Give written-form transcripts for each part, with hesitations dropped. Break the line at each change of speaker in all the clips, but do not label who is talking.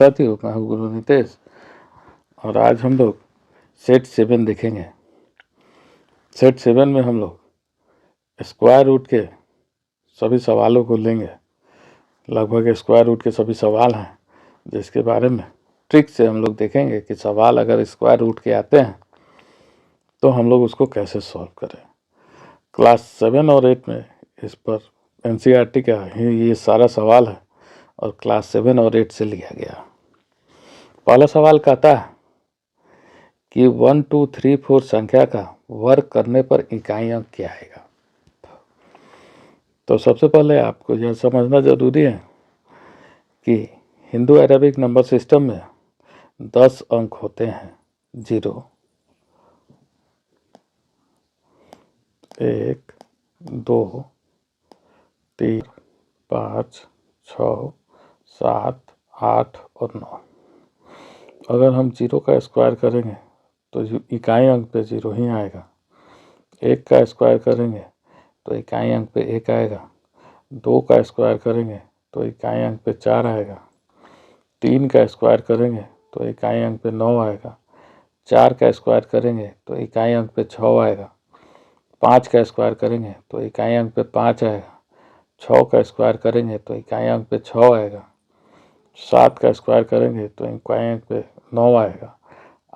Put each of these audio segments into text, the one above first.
साथियों, मैं हूँ गुरु नितेश और आज हम लोग सेट 7 देखेंगे। सेट 7 में हम लोग स्क्वायर रूट के सभी सवालों को लेंगे। लगभग स्क्वायर रूट के सभी सवाल हैं जिसके बारे में ट्रिक से हम लोग देखेंगे कि सवाल अगर स्क्वायर रूट के आते हैं तो हम लोग उसको कैसे सॉल्व करें। क्लास 7 और 8 में इस पर NCERT का ही ये सारा सवाल है और क्लास 7 और 8 से लिया गया। पहला सवाल कहता है कि 1 2 3 4 संख्या का वर्ग करने पर इकाई अंक क्या आएगा। तो सबसे पहले आपको यह समझना जरूरी है कि हिंदू अरेबिक नंबर सिस्टम में 10 अंक होते हैं। 0 1 2 3 5 6 7 8 और 9। अगर हम 0 का स्क्वायर करेंगे तो इकाई अंक पे 0 ही आएगा। 1 का स्क्वायर करेंगे तो इकाई अंक पे 1 आएगा। 2 का स्क्वायर करेंगे तो इकाई अंक पे 4 आएगा। 3 का स्क्वायर करेंगे तो इकाई अंक पे 9 आएगा। 4 का स्क्वायर करेंगे तो इकाई अंक पे 6 आएगा। 5 का स्क्वायर करेंगे तो इकाई अंक पे 5 आएगा। 6 का स्क्वायर करेंगे तो इकाई अंक पे 6 आएगा। 7 का स्क्वायर करेंगे तो इकाई अंक पे 9 आएगा।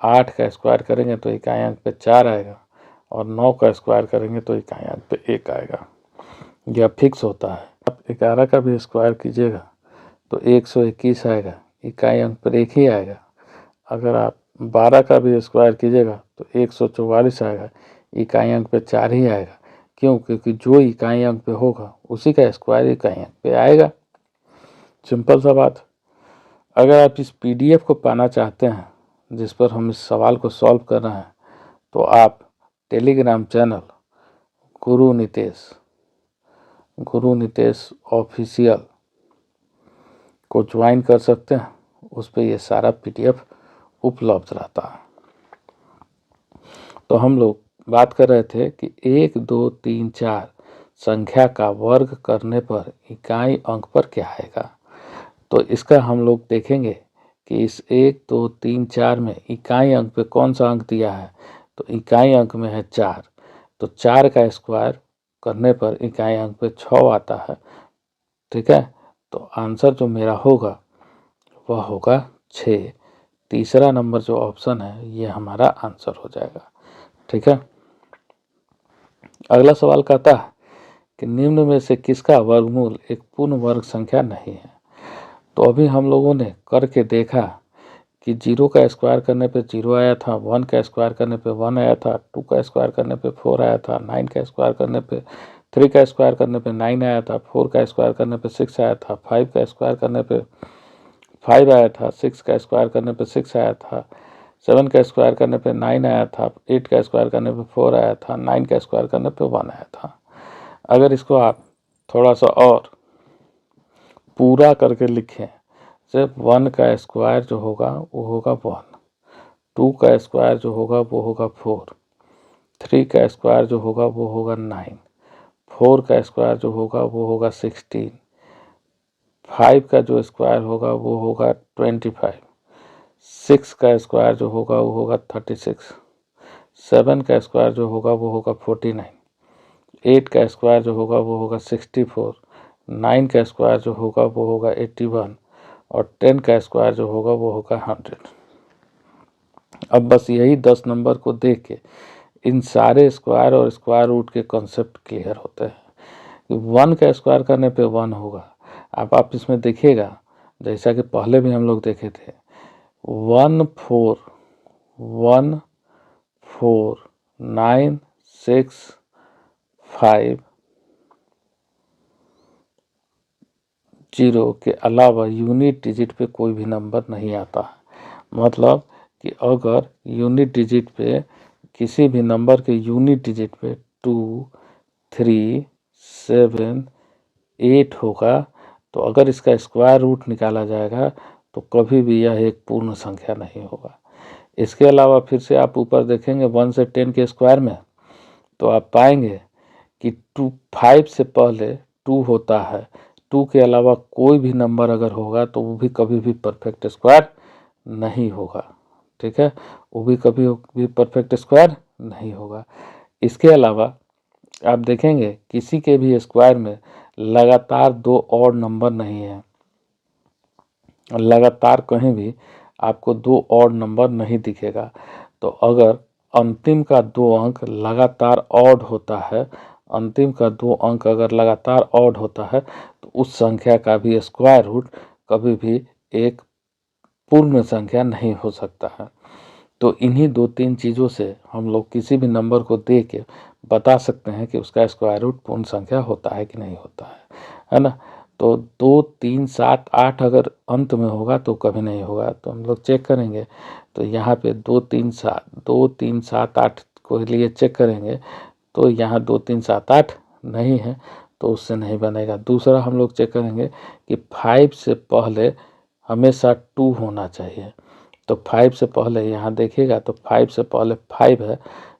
8 का स्क्वायर करेंगे तो इकाई अंक पे 4 आएगा और 9 का स्क्वायर करेंगे तो इकाई अंक पे 1 आएगा। यह फिक्स होता है। आप 11 का भी स्क्वायर कीजिएगा तो 121 आएगा, इकाई अंक पर 1 ही आएगा। अगर आप 12 का भी स्क्वायर कीजिएगा तो 144 आएगा, इकाई अंक पे 4 ही आएगा। क्यों? क्योंकि जो इकाई अंक पे होगा उसी का स्क्वायर इकाई अंक पे आएगा। सिंपल सा बात। अगर आप इस PDF को पाना चाहते हैं जिस पर हम इस सवाल को सॉल्व कर रहे हैं तो आप टेलीग्राम चैनल गुरु नितेश ऑफिशियल को ज्वाइन कर सकते हैं। उस पर यह सारा PDF उपलब्ध रहता है। तो हम लोग बात कर रहे थे कि 1 2 3 4 संख्या का वर्ग करने पर इकाई अंक पर क्या आएगा। तो इसका हम लोग देखेंगे कि इस 1 2 3 4 में इकाई अंक पे कौन सा अंक दिया है। तो इकाई अंक में है 4, तो 4 का स्क्वायर करने पर इकाई अंक पे 6 आता है। ठीक है, तो आंसर जो मेरा होगा वह होगा 6। तीसरा नंबर जो ऑप्शन है ये हमारा आंसर हो जाएगा। ठीक है, अगला सवाल कहता है कि निम्न में से किसका वर्गमूल एक पूर्ण वर्ग संख्या नहीं है। तो अभी हम लोगों ने करके देखा कि 0 का स्क्वायर करने पे 0 आया था, 1 का स्क्वायर करने पे 1 आया था, 2 का स्क्वायर करने पे 4 आया था, 9 का स्क्वायर करने पे 3 का स्क्वायर करने पे 9 आया था, 4 का स्क्वायर करने पे 6 आया था, 5 का स्क्वायर करने पे 5 आया था, 6 का स्क्वायर करने पे 6 आया था, 7 का स्क्वायर करने पे 9 आया था, 8 का स्क्वायर करने पे 4 आया था, 9 का स्क्वायर करने पे 1 आया था। अगर इसको आप थोड़ा सा और पूरा करके लिखें, सिर्फ 1 का स्क्वायर जो होगा वो होगा 1, 2 का स्क्वायर जो होगा वो होगा 4, 3 का स्क्वायर जो होगा वो होगा 9, 4 का स्क्वायर जो होगा वो होगा 16, 5 का जो स्क्वायर होगा वो होगा 25, 6 का स्क्वायर जो होगा वो होगा 36, 7 का स्क्वायर जो होगा वो होगा 49, 8 का स्क्वायर जो होगा वो होगा 64, 9 का स्क्वायर जो होगा वो होगा 81 और 10 का स्क्वायर जो होगा वो होगा 100। अब बस यही 10 नंबर को देख के इन सारे स्क्वायर और स्क्वायर रूट के कॉन्सेप्ट क्लियर होते हैं। 1 का स्क्वायर करने पे 1 होगा। अब आप इसमें देखिएगा जैसा कि पहले भी हम लोग देखे थे, 1 4 1 4 9 6 5 0 के अलावा यूनिट डिजिट पे कोई भी नंबर नहीं आता है। मतलब कि अगर यूनिट डिजिट पे किसी भी नंबर के यूनिट डिजिट पे 2 3 7 8 होगा तो अगर इसका स्क्वायर रूट निकाला जाएगा तो कभी भी यह एक पूर्ण संख्या नहीं होगा। इसके अलावा फिर से आप ऊपर देखेंगे 1 से 10 के स्क्वायर में तो आप पाएंगे कि 5 से पहले 2 होता है, 2 के अलावा कोई भी नंबर अगर होगा तो वो भी कभी भी परफेक्ट स्क्वायर नहीं होगा। ठीक है, वो भी कभी भी परफेक्ट स्क्वायर नहीं होगा। इसके अलावा आप देखेंगे किसी के भी स्क्वायर में लगातार 2 ऑड नंबर नहीं है, लगातार कहीं भी आपको 2 ऑड नंबर नहीं दिखेगा। तो अगर अंतिम का 2 अंक लगातार ऑड होता है, अंतिम का 2 अंक अगर लगातार ऑड होता है तो उस संख्या का भी स्क्वायर रूट कभी भी एक पूर्ण संख्या नहीं हो सकता है। तो इन्हीं 2-3 चीज़ों से हम लोग किसी भी नंबर को दे के बता सकते हैं कि उसका स्क्वायर रूट पूर्ण संख्या होता है कि नहीं होता है ना। तो 2, 3, 7, 8 अगर अंत में होगा तो कभी नहीं होगा। तो हम लोग चेक करेंगे तो यहाँ पे 2, 3, 7, 8 को लिए चेक करेंगे तो यहाँ 2, 3, 7, 8 नहीं है तो उससे नहीं बनेगा। दूसरा हम लोग चेक करेंगे कि 5 से पहले हमेशा 2 होना चाहिए। तो 5 से पहले यहाँ देखिएगा तो 5 से पहले 5 है,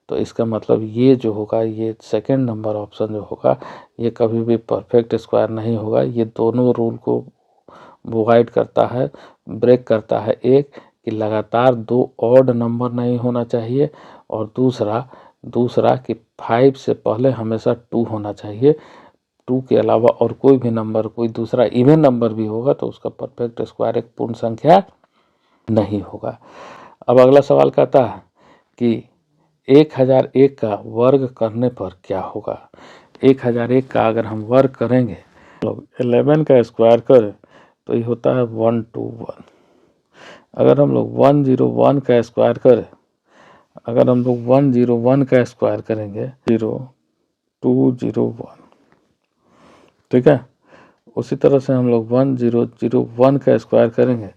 तो इसका मतलब ये जो होगा, ये सेकंड नंबर ऑप्शन जो होगा, ये कभी भी परफेक्ट स्क्वायर नहीं होगा। ये दोनों रूल को वॉइड करता है, ब्रेक करता है। एक कि लगातार 2 ऑड नंबर नहीं होना चाहिए, और दूसरा कि 5 से पहले हमेशा 2 होना चाहिए। 2 के अलावा और कोई भी नंबर, कोई दूसरा इवन नंबर भी होगा तो उसका परफेक्ट स्क्वायर एक पूर्ण संख्या नहीं होगा। अब अगला सवाल कहता है कि 1001 का वर्ग करने पर क्या होगा। 1001 का अगर हम वर्ग करेंगे तो 11 का स्क्वायर करें तो ये होता है 121। अगर हम लोग 101 का स्क्वायर करें, अगर हम लोग 101 का स्क्वायर करेंगे 0201, ठीक है। उसी तरह से हम लोग 1001 का स्क्वायर करेंगे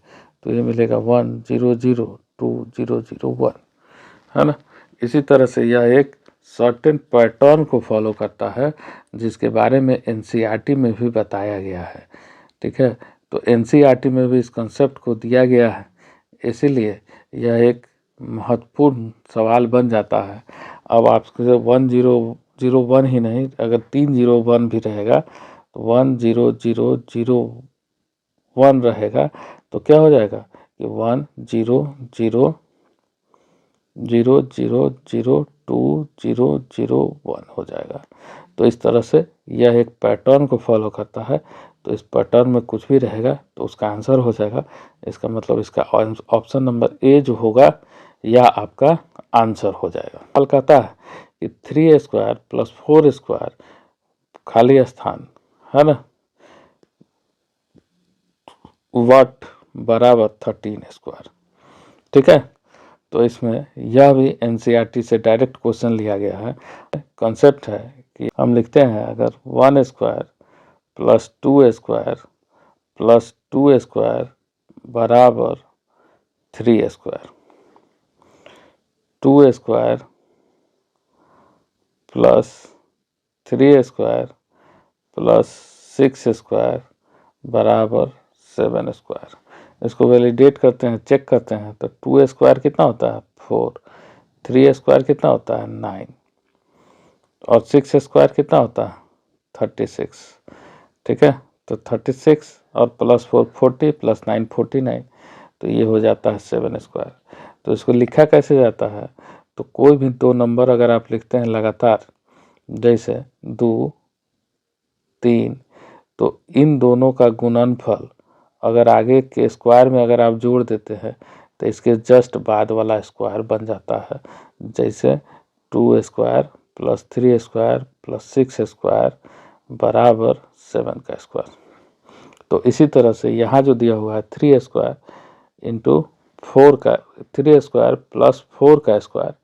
तो ये मिलेगा 1002001, है ना। इसी तरह से यह एक सर्टेन पैटर्न को फॉलो करता है जिसके बारे में एनसीईआरटी में भी बताया गया है। ठीक है, तो एनसीईआरटी में भी इस कंसेप्ट को दिया गया है, इसीलिए यह एक महत्वपूर्ण सवाल बन जाता है। अब आपके 1001 ही नहीं, अगर 301 भी रहेगा तो 10001 रहेगा तो क्या हो जाएगा कि 100002001 हो जाएगा। तो इस तरह से यह एक पैटर्न को फॉलो करता है। तो इस पैटर्न में कुछ भी रहेगा तो उसका आंसर हो जाएगा। इसका मतलब इसका ऑप्शन नंबर ए जो होगा यह आपका आंसर हो जाएगा। सवाल कहता है कि 3 स्क्वायर प्लस 4 स्क्वायर खाली स्थान, है ना, वाट बराबर 13 स्क्वायर। ठीक है, तो इसमें यह भी एनसीईआरटी से डायरेक्ट क्वेश्चन लिया गया है। कॉन्सेप्ट है कि हम लिखते हैं अगर 1 square plus 2 square plus 2 square बराबर 3 square, 2 square plus 3 square plus 6 square बराबर 7 स्क्वायर। इसको वैलिडेट करते हैं, चेक करते हैं तो 2 स्क्वायर कितना होता है 4, 3 स्क्वायर कितना होता है 9 और 6 स्क्वायर कितना होता है 36। ठीक है, तो 36 और प्लस 4 40 प्लस 9 49, तो ये हो जाता है 7 स्क्वायर। तो इसको लिखा कैसे जाता है, तो कोई भी 2 नंबर अगर आप लिखते हैं लगातार, जैसे 2 3, तो इन दोनों का गुणनफल अगर आगे के स्क्वायर में अगर आप जोड़ देते हैं तो इसके जस्ट बाद वाला स्क्वायर बन जाता है। जैसे 2 square plus 3 square plus 6 square बराबर 7 का स्क्वायर। तो इसी तरह से यहाँ जो दिया हुआ है 3 स्क्वायर इंटू 4 का, 3 स्क्वायर प्लस 4 का स्क्वायर,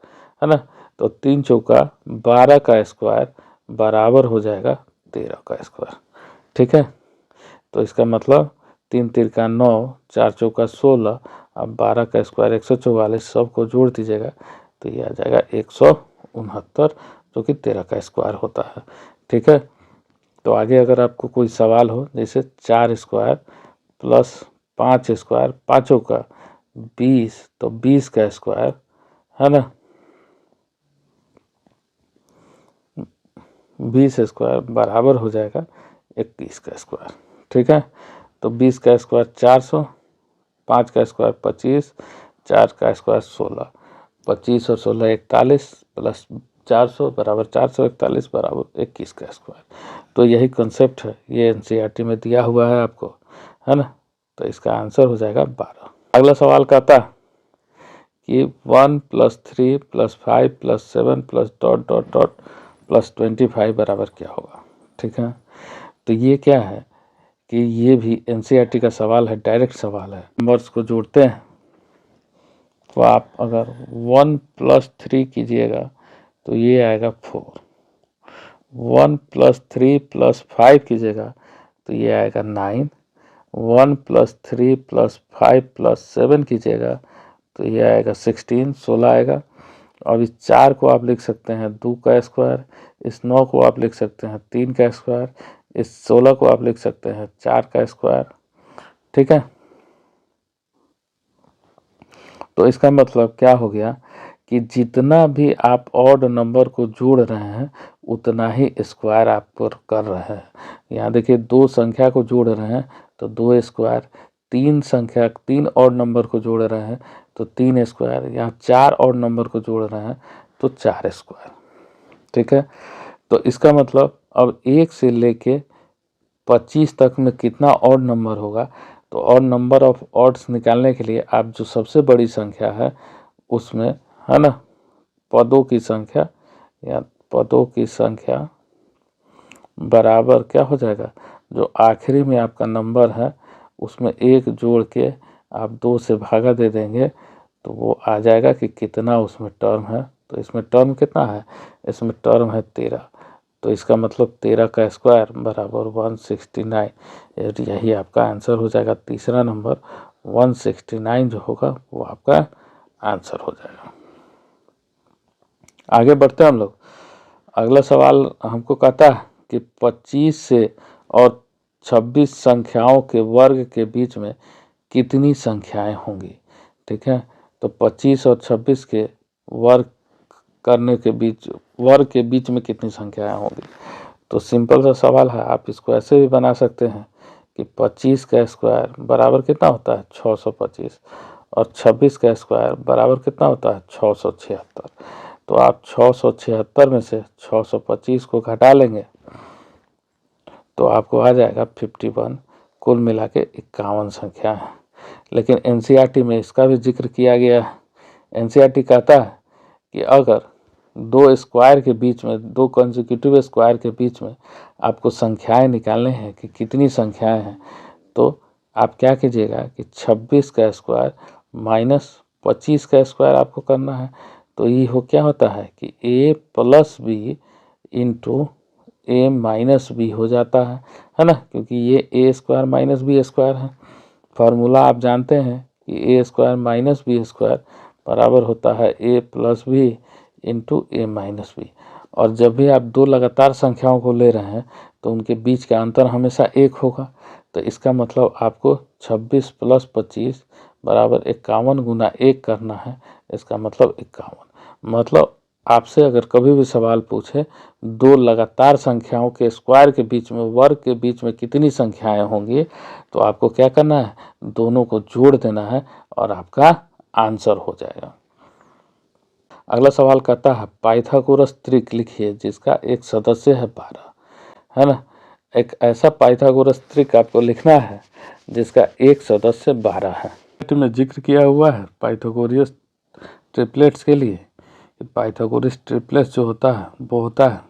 है ना, तो 3 चौका 12 का स्क्वायर बराबर हो जाएगा 13 का स्क्वायर। ठीक है, तो इसका मतलब 3 तिरका 9, 4 चौका 16, अब 12 का स्क्वायर 144, सबको जोड़ दीजिएगा तो ये आ जाएगा 169, जो कि 13 का स्क्वायर होता है। ठीक है, तो आगे अगर आपको कोई सवाल हो, जैसे 4 स्क्वायर प्लस 5 स्क्वायर, पाँचों का 20, तो 20 का स्क्वायर, है ना, 20 स्क्वायर बराबर हो जाएगा 21 का स्क्वायर। ठीक है। तो 20 का स्क्वायर 400, 5 का स्क्वायर 25, 4 का स्क्वायर 16, 25 और 16 41 प्लस 400 बराबर 441 बराबर 21 का स्क्वायर। तो यही कॉन्सेप्ट है, ये एनसीईआरटी में दिया हुआ है आपको, है ना। तो इसका आंसर हो जाएगा 12। अगला सवाल कहता है कि 1 + 3 + 5 + 7 + डॉट डॉट डॉट + 25 बराबर क्या होगा। ठीक है, तो ये क्या है कि ये भी एनसीईआरटी का सवाल है, डायरेक्ट सवाल है। नंबर्स को जोड़ते हैं तो आप अगर 1 + 3 कीजिएगा तो ये आएगा 4, 1 + 3 + 5 कीजिएगा तो ये आएगा 9, 1 + 3 + 5 + 7 कीजिएगा तो ये आएगा 16 आएगा। अब इस 4 को आप लिख सकते हैं 2 का स्क्वायर, इस 9 को आप लिख सकते हैं 3 का स्क्वायर, इस 16 को आप लिख सकते हैं 4 का स्क्वायर। ठीक है, तो इसका मतलब क्या हो गया कि जितना भी आप ऑड नंबर को जोड़ रहे हैं उतना ही स्क्वायर आप पर कर रहे हैं। यहाँ देखिए 2 संख्या को जोड़ रहे हैं तो 2 स्क्वायर, 3 ऑड नंबर को जोड़ रहे हैं तो 3 स्क्वायर, यहाँ 4 ऑड नंबर को जोड़ रहे हैं तो 4 स्क्वायर। ठीक है, तो इसका मतलब अब 1 से लेके 25 तक में कितना ऑड नंबर होगा। तो ऑड नंबर ऑफ ऑड्स निकालने के लिए आप जो सबसे बड़ी संख्या है उसमें, है ना, पदों की संख्या या पदों की संख्या बराबर क्या हो जाएगा, जो आखिरी में आपका नंबर है उसमें 1 जोड़ के आप 2 से भागा दे देंगे तो वो आ जाएगा कि कितना उसमें टर्म है। तो इसमें टर्म कितना है, इसमें टर्म है 13। तो इसका मतलब 13 का स्क्वायर बराबर 169। यही आपका आंसर हो जाएगा। तीसरा नंबर 169 जो होगा वो आपका आंसर हो जाएगा। आगे बढ़ते हैं हम लोग। अगला सवाल हमको कहता है कि 25 से और 26 संख्याओं के वर्ग के बीच में कितनी संख्याएं होंगी। ठीक है, तो 25 और 26 के वर्ग के बीच में कितनी संख्याएं होंगी। तो सिंपल सा सवाल है, आप इसको ऐसे भी बना सकते हैं कि 25 का स्क्वायर बराबर कितना होता है 625 और 26 का स्क्वायर बराबर कितना होता है 676। तो आप 676 में से 625 को घटा लेंगे तो आपको आ जाएगा 51। कुल मिला के 51 संख्या है। लेकिन एनसीईआरटी में इसका भी जिक्र किया गया है। एनसीईआरटी कहता है कि अगर 2 स्क्वायर के बीच में, 2 कंसेक्यूटिव स्क्वायर के बीच में आपको संख्याएं निकालने हैं कि कितनी संख्याएं हैं, तो आप क्या कीजिएगा कि 26 का स्क्वायर माइनस 25 का स्क्वायर आपको करना है। तो ये क्या होता है कि a + b into a - b हो जाता है ना, क्योंकि ये a² - b² है। फार्मूला आप जानते हैं कि a² - b² बराबर होता है a + b into a - b। और जब भी आप 2 लगातार संख्याओं को ले रहे हैं तो उनके बीच का अंतर हमेशा 1 होगा। तो इसका मतलब आपको 26 + 25 बराबर 51 गुना 1 करना है। इसका मतलब 51। मतलब आपसे अगर कभी भी सवाल पूछे 2 लगातार संख्याओं के स्क्वायर के बीच में, वर्ग के बीच में कितनी संख्याएं होंगी, तो आपको क्या करना है, दोनों को जोड़ देना है और आपका आंसर हो जाएगा। अगला सवाल कहता है पाइथागोरस त्रिक लिखिए जिसका एक सदस्य है 12, है ना। एक ऐसा पाइथागोरस त्रिक आपको लिखना है जिसका एक सदस्य 12 है। में जिक्र किया हुआ है पाइथागोरस ट्रिपलेट्स के लिए। पाइथागोरस ट्रिपलेट्स जो होता है वो होता है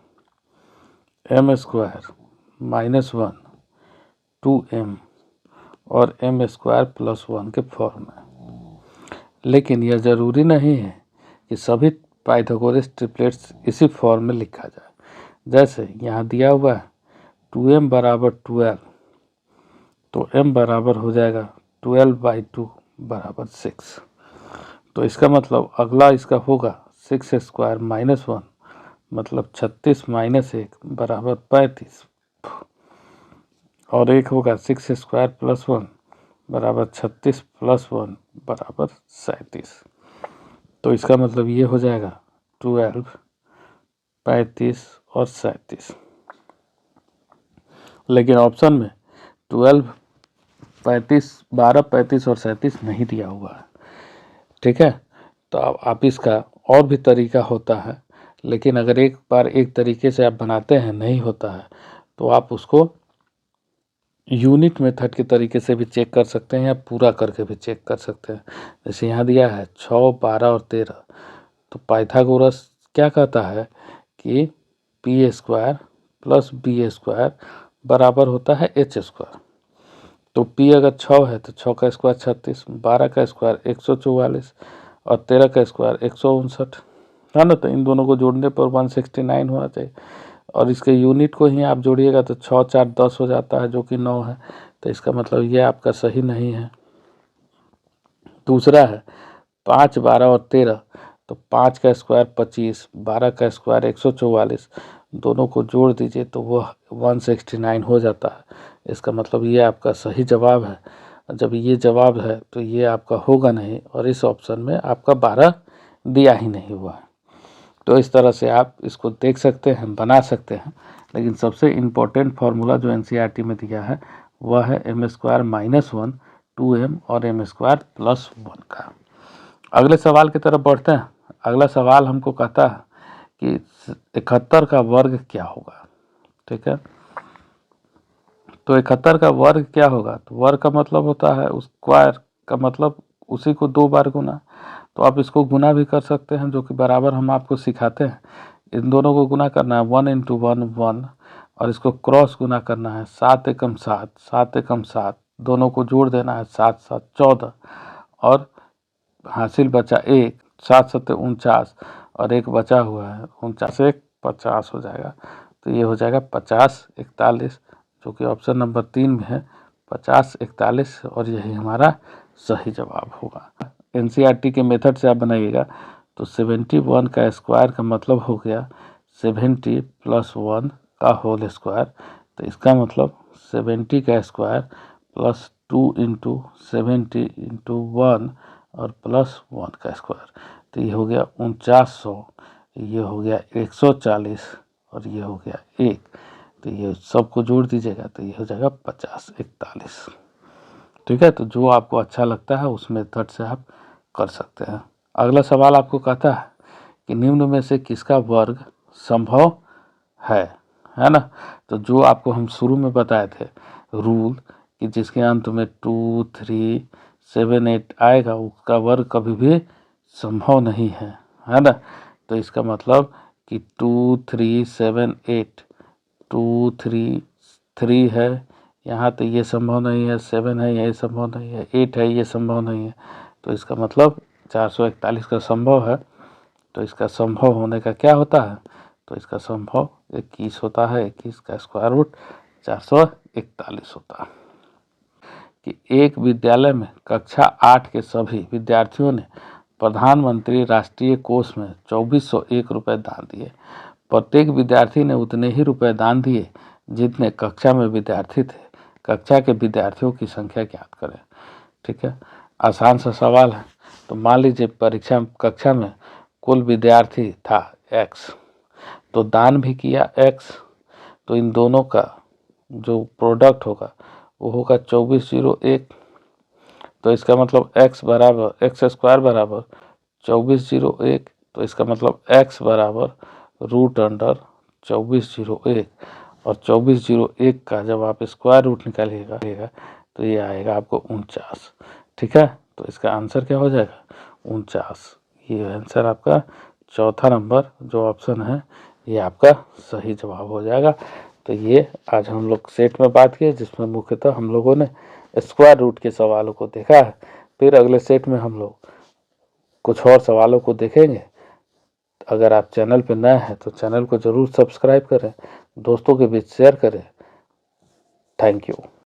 m² - 1 2m और m² + 1 के फॉर्म में। लेकिन यह ज़रूरी नहीं है कि सभी पाइथागोरस ट्रिपलेट्स इसी फॉर्म में लिखा जाए। जैसे यहाँ दिया हुआ है 2m = 12, तो m बराबर हो जाएगा 12/2 = 6। तो इसका मतलब अगला इसका होगा 6² - 1 मतलब 36 - 1 बराबर 35 और एक होगा 6² + 1 बराबर 36 + 1 बराबर 37। तो इसका मतलब ये हो जाएगा 12, 35 और 37। लेकिन ऑप्शन में 12, 35, 12, 35 और 37 नहीं दिया हुआ है। ठीक है, तो अब आप इसका और भी तरीका होता है, लेकिन अगर एक बार एक तरीके से आप बनाते हैं नहीं होता है तो आप उसको यूनिट मेथड के तरीके से भी चेक कर सकते हैं या पूरा करके भी चेक कर सकते हैं। जैसे यहाँ दिया है 6, 12 और 13, तो पाइथागोरस क्या कहता है कि P square plus B square बराबर होता है एच स्क्वायर। तो पी अगर 6 है तो 6 का स्क्वायर 36, 12 का स्क्वायर 144 और 13 का स्क्वायर 159 है ना। तो इन दोनों को जोड़ने पर 169 होना चाहिए, और इसके यूनिट को ही आप जोड़िएगा तो 6, 4, 10 हो जाता है, जो कि 9 है। तो इसका मतलब ये आपका सही नहीं है। दूसरा है 5, 12 और 13, तो 5 का स्क्वायर 25, 12 का स्क्वायर 144, दोनों को जोड़ दीजिए तो वह 169 हो जाता है। इसका मतलब ये आपका सही जवाब है। जब ये जवाब है तो ये आपका होगा नहीं, और इस ऑप्शन में आपका 12 दिया ही नहीं हुआ है। तो इस तरह से आप इसको देख सकते हैं, बना सकते हैं। लेकिन सबसे इम्पोर्टेंट फार्मूला जो एनसीईआरटी में दिया है वह है m² - 1 2m और m² + 1 का। अगले सवाल की तरफ बढ़ते हैं। अगला सवाल हमको कहता है कि 71 का वर्ग क्या होगा। ठीक है, तो 71 का वर्ग क्या होगा, तो वर्ग का मतलब होता है स्क्वायर का मतलब उसी को 2 बार गुना। तो आप इसको गुना भी कर सकते हैं, जो कि बराबर हम आपको सिखाते हैं। इन दोनों को गुना करना है 1 × 1 1, और इसको क्रॉस गुना करना है 7 एकम 7, 7 एकम 7, दोनों को जोड़ देना है 7, 7, 14, और हासिल बचा 1, 7, 7, 49, और एक बचा हुआ है 49, 1, 50 हो जाएगा। तो ये हो जाएगा 50, 41, जो कि ऑप्शन नंबर 3 में है 50, 41, और यही हमारा सही जवाब होगा। एनसीईआरटी के मेथड से आप बनाइएगा तो 71 का स्क्वायर का मतलब हो गया 70 + 1 का होल स्क्वायर। तो इसका मतलब 70 का स्क्वायर प्लस 2 × 70 × 1 और +1 का स्क्वायर। तो ये हो गया 4900, ये हो गया 140, और ये हो गया 1। तो ये सबको जोड़ दीजिएगा तो ये हो जाएगा 50, 41। ठीक है, तो जो आपको अच्छा लगता है उस मेथड से आप कर सकते हैं। अगला सवाल आपको कहता है कि निम्न में से किसका वर्ग संभव है ना। तो जो आपको हम शुरू में बताए थे रूल कि जिसके अंत में 2, 3, 7, 8 आएगा उसका वर्ग कभी भी संभव नहीं है ना। तो इसका मतलब कि 2, 3, 7, 8, 2, 3, 3 है यहाँ, तो ये संभव नहीं है, 7 है ये संभव नहीं है, 8 है ये संभव नहीं है। तो इसका मतलब 441 का संभव है। तो इसका संभव होने का क्या होता है, तो इसका संभव 21 होता है। 21 का स्क्वायर रूट 441 होता है। कि एक विद्यालय में कक्षा 8 के सभी विद्यार्थियों ने प्रधानमंत्री राष्ट्रीय कोष में 2401 रुपये दान दिए। प्रत्येक विद्यार्थी ने उतने ही रुपए दान दिए जितने कक्षा में विद्यार्थी थे। कक्षा के विद्यार्थियों की संख्या ज्ञात करें। ठीक है, आसान सा सवाल है। तो मान लीजिए कक्षा में कुल विद्यार्थी था x, तो दान भी किया x, तो इन दोनों का जो प्रोडक्ट होगा वो होगा 2401। तो इसका मतलब x बराबर x² बराबर 2401। तो इसका मतलब x बराबर √2401, और 2401 का जब आप स्क्वायर रूट निकालिएगा तो ये आएगा आपको 49। ठीक है, तो इसका आंसर क्या हो जाएगा 49। ये आंसर आपका चौथा नंबर जो ऑप्शन है ये आपका सही जवाब हो जाएगा। तो ये आज हम लोग सेट में बात किए जिसमें मुख्यतः हम लोगों ने स्क्वायर रूट के सवालों को देखा है। फिर अगले सेट में हम लोग कुछ और सवालों को देखेंगे। अगर आप चैनल पर नए हैं तो चैनल को ज़रूर सब्सक्राइब करें, दोस्तों के बीच शेयर करें। Thank you.